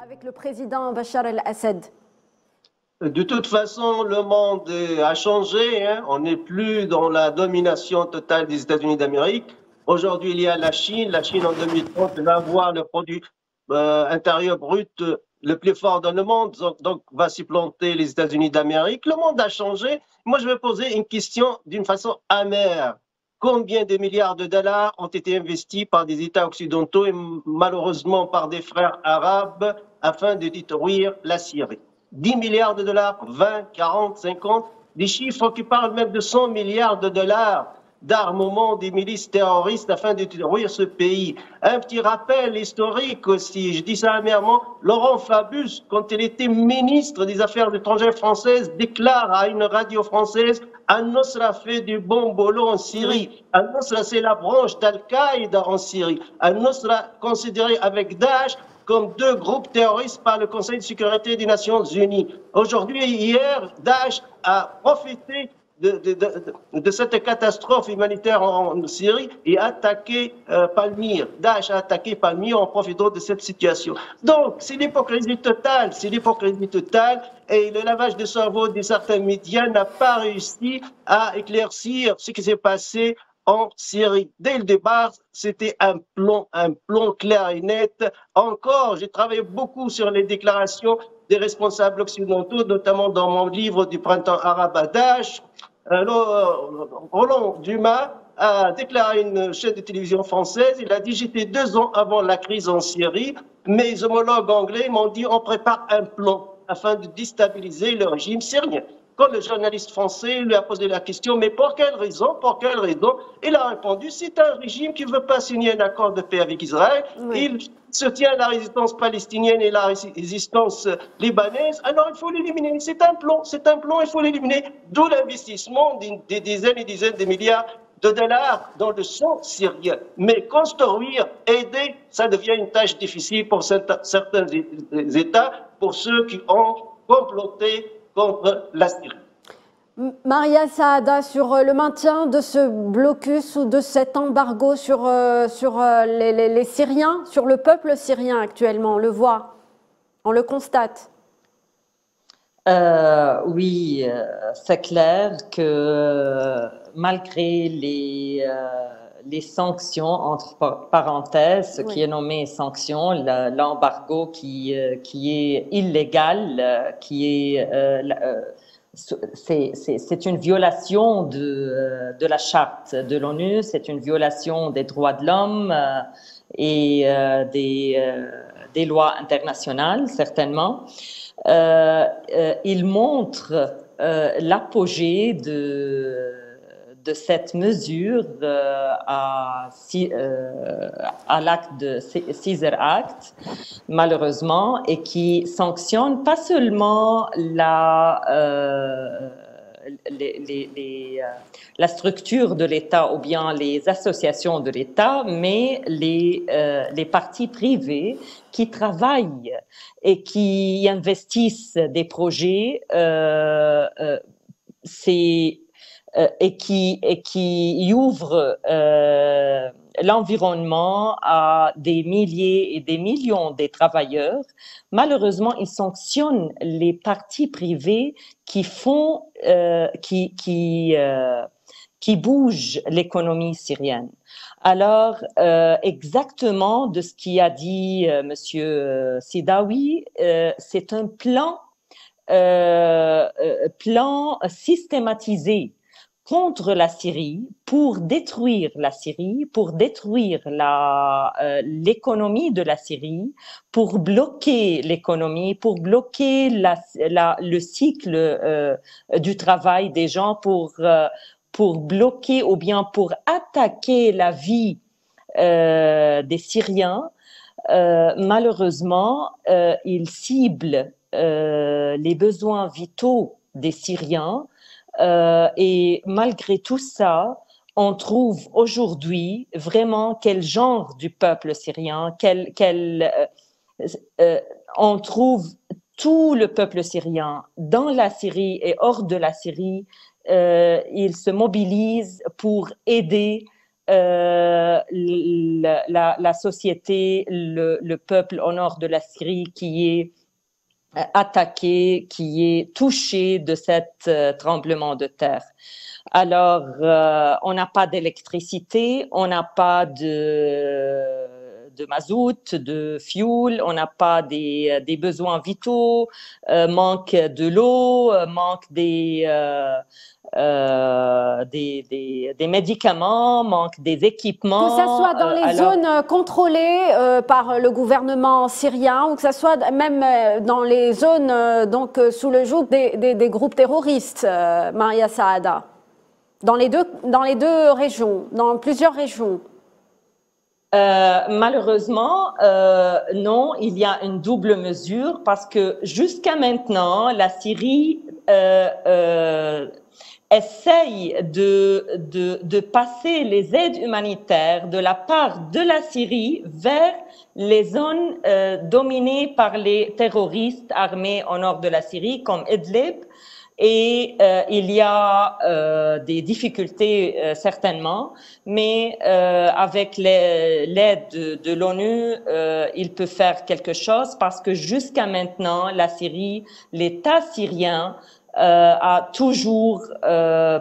avec le président Bachar el-Assad? De toute façon, le monde a changé, hein. On n'est plus dans la domination totale des États-Unis d'Amérique. Aujourd'hui, il y a la Chine. La Chine, en 2030, va avoir le produit intérieur brut le plus fort dans le monde, donc va supplanter les États-Unis d'Amérique. Le monde a changé. Moi, je vais poser une question d'une façon amère. Combien de milliards de dollars ont été investis par des États occidentaux et malheureusement par des frères arabes afin de détruire la Syrie? 10 milliards de dollars, 20, 40, 50, des chiffres qui parlent même de 100 milliards de dollars d'armement des milices terroristes afin de détruire ce pays. Un petit rappel historique aussi, je dis ça amèrement, Laurent Fabius, quand il était ministre des Affaires étrangères françaises, déclare à une radio française: Al-Nusra fait du bon boulot en Syrie. Al-Nusra, c'est la branche d'Al-Qaïda en Syrie. Al-Nusra, considéré avec Daesh comme deux groupes terroristes par le Conseil de sécurité des Nations Unies. Aujourd'hui, hier, Daesh a profité de cette catastrophe humanitaire en Syrie et a attaqué Palmyre. Daesh a attaqué Palmyre en profitant de cette situation. Donc, c'est l'hypocrisie totale, et le lavage de cerveau de certains médias n'a pas réussi à éclaircir ce qui s'est passé en Syrie. Dès le départ, c'était un plan clair et net. Encore, j'ai travaillé beaucoup sur les déclarations des responsables occidentaux, notamment dans mon livre du printemps arabe à Daesh. Roland Dumas a déclaré une chaîne de télévision française. Il a dit: j'étais 2 ans avant la crise en Syrie. Mes homologues anglais m'ont dit: on prépare un plan afin de déstabiliser le régime syrien. Quand le journaliste français lui a posé la question: mais pour quelle raison? Il a répondu: c'est un régime qui ne veut pas signer un accord de paix avec Israël. Oui. Il soutient la résistance palestinienne et la résistance libanaise. Alors il faut l'éliminer. C'est un plan, il faut l'éliminer. D'où l'investissement des dizaines et dizaines de milliards de dollars dans le sang syrien. Mais construire, aider, ça devient une tâche difficile pour certains États, pour ceux qui ont comploté contre la Syrie. Maria Saada, sur le maintien de ce blocus ou de cet embargo sur les Syriens, sur le peuple syrien actuellement, on le voit, on le constate. Oui, c'est clair que malgré les sanctions, entre parenthèses, ce qui est nommé sanctions, l'embargo qui est illégal, c'est une violation de la charte de l'ONU, c'est une violation des droits de l'homme et des lois internationales, certainement. Il montre l'apogée de cette mesure à l'acte de Caesar Act, malheureusement, et qui sanctionne pas seulement la structure de l'État ou bien les associations de l'État, mais les partis privés qui travaillent et qui investissent des projets et qui ouvrent l'environnement à des milliers et des millions de travailleurs. Malheureusement, ils sanctionnent les partis privés qui font, qui bougent l'économie syrienne. Alors, exactement de ce qu'a dit Monsieur Sidawi, c'est un plan systématisé contre la Syrie, pour détruire la Syrie, pour détruire l'économie de la Syrie, pour bloquer l'économie, pour bloquer le cycle du travail des gens, pour bloquer ou bien pour attaquer la vie des Syriens. Malheureusement, ils ciblent les besoins vitaux des Syriens. Et malgré tout ça, on trouve aujourd'hui vraiment quel genre du peuple syrien, on trouve tout le peuple syrien dans la Syrie et hors de la Syrie. Il se mobilise pour aider la société, le peuple au nord de la Syrie qui est attaqué, qui est touché de cet tremblement de terre. Alors, on n'a pas d'électricité, on n'a pas de mazout, de fuel, on n'a pas des besoins vitaux, manque de l'eau, manque des médicaments, manque des équipements. Que ça soit dans les zones contrôlées par le gouvernement syrien ou que ça soit même dans les zones donc sous le joug des groupes terroristes, Maria Saada, dans les deux régions, dans plusieurs régions. Malheureusement, non, il y a une double mesure parce que jusqu'à maintenant, la Syrie essaye de passer les aides humanitaires de la part de la Syrie vers les zones dominées par les terroristes armés au nord de la Syrie, comme Idlib. Et il y a des difficultés certainement, mais avec l'aide de l'ONU, il peut faire quelque chose parce que jusqu'à maintenant, la Syrie, l'État syrien a toujours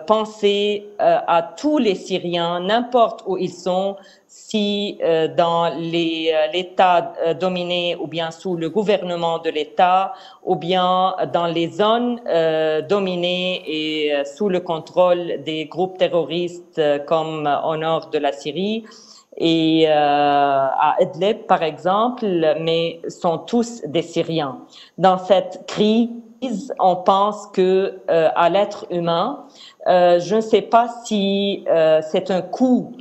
pensé à tous les Syriens, n'importe où ils sont, si dans l'État dominé ou bien sous le gouvernement de l'État ou bien dans les zones dominées et sous le contrôle des groupes terroristes comme au nord de la Syrie et à Idlib par exemple, mais sont tous des Syriens. Dans cette crise, on pense que à l'être humain, je ne sais pas si c'est un coup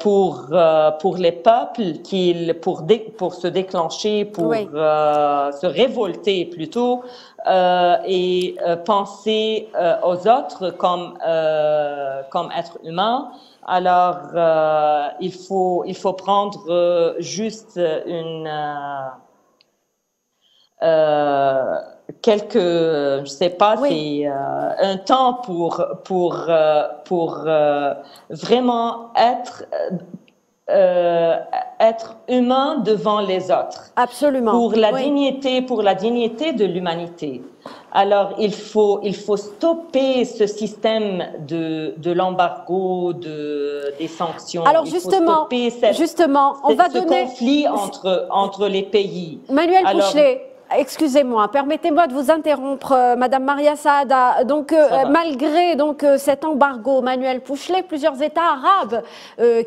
pour les peuples pour se déclencher, pour se révolter plutôt et penser aux autres comme êtres humains. Alors il faut prendre juste je sais pas, c'est un temps pour vraiment être humain devant les autres. Absolument. Pour la dignité de l'humanité. Alors il faut stopper ce système de l'embargo, des sanctions. Alors justement, on va donner ce conflit entre les pays. Manuel Pouchelet. Excusez-moi, permettez-moi de vous interrompre, Madame Maria Saada. Donc, malgré cet embargo, Manuel Pouchelet, plusieurs États arabes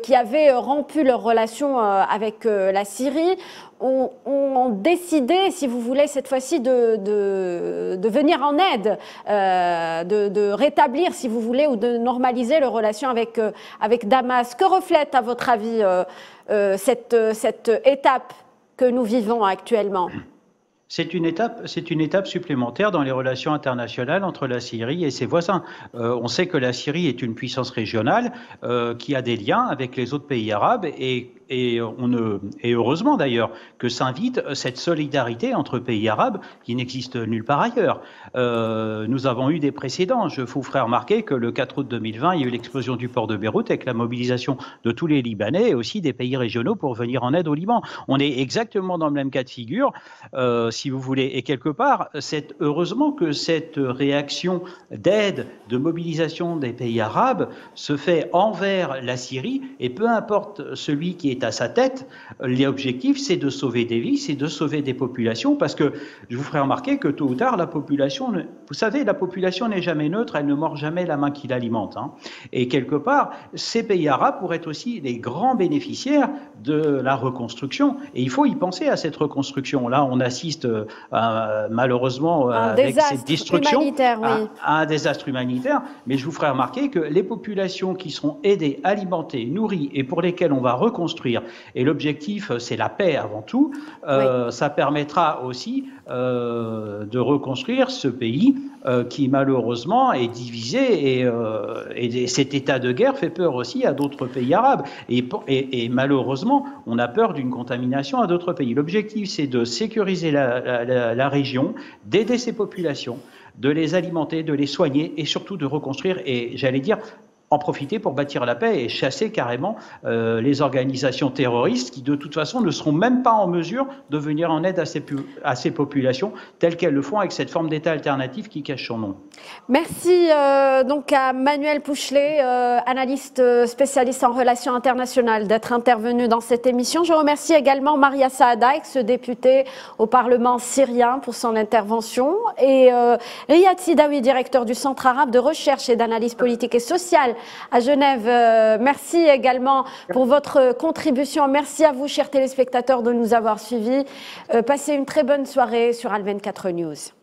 qui avaient rompu leurs relations avec la Syrie ont décidé, si vous voulez, cette fois-ci de venir en aide, de rétablir, si vous voulez, ou de normaliser leurs relations avec Damas. Que reflète, à votre avis, cette étape que nous vivons actuellement ? C'est une étape supplémentaire dans les relations internationales entre la Syrie et ses voisins. On sait que la Syrie est une puissance régionale qui a des liens avec les autres pays arabes et heureusement d'ailleurs que s'invite cette solidarité entre pays arabes qui n'existe nulle part ailleurs. Nous avons eu des précédents. Je vous ferai remarquer que le 4 août 2020, il y a eu l'explosion du port de Beyrouth avec la mobilisation de tous les Libanais et aussi des pays régionaux pour venir en aide au Liban. On est exactement dans le même cas de figure, si vous voulez. Et quelque part, c'est heureusement que cette réaction d'aide, de mobilisation des pays arabes se fait envers la Syrie et peu importe celui qui est à sa tête, l'objectif c'est de sauver des vies, c'est de sauver des populations parce que je vous ferai remarquer que tôt ou tard la population, vous savez, la population n'est jamais neutre, elle ne mord jamais la main qui l'alimente. Et quelque part, ces pays arabes pourraient être aussi les grands bénéficiaires de la reconstruction et il faut y penser à cette reconstruction. Là, on assiste malheureusement avec cette destruction à un désastre humanitaire, mais je vous ferai remarquer que les populations qui seront aidées, alimentées, nourries et pour lesquelles on va reconstruire, et l'objectif c'est la paix avant tout, ça permettra aussi de reconstruire ce pays qui malheureusement est divisé et cet état de guerre fait peur aussi à d'autres pays arabes et malheureusement on a peur d'une contamination à d'autres pays. L'objectif c'est de sécuriser la région, d'aider ces populations, de les alimenter, de les soigner et surtout de reconstruire et j'allais dire en profiter pour bâtir la paix et chasser carrément les organisations terroristes qui de toute façon ne seront même pas en mesure de venir en aide à ces populations telles qu'elles le font avec cette forme d'État alternatif qui cache son nom. Merci donc à Manuel Pouchelet, analyste spécialiste en relations internationales, d'être intervenu dans cette émission. Je remercie également Maria Saada, ex-députée au Parlement syrien, pour son intervention, et Riyad Sidawi, directeur du Centre arabe de recherche et d'analyse politique et sociale à Genève. Merci également pour votre contribution. Merci à vous, chers téléspectateurs, de nous avoir suivis. Passez une très bonne soirée sur Al 24 News.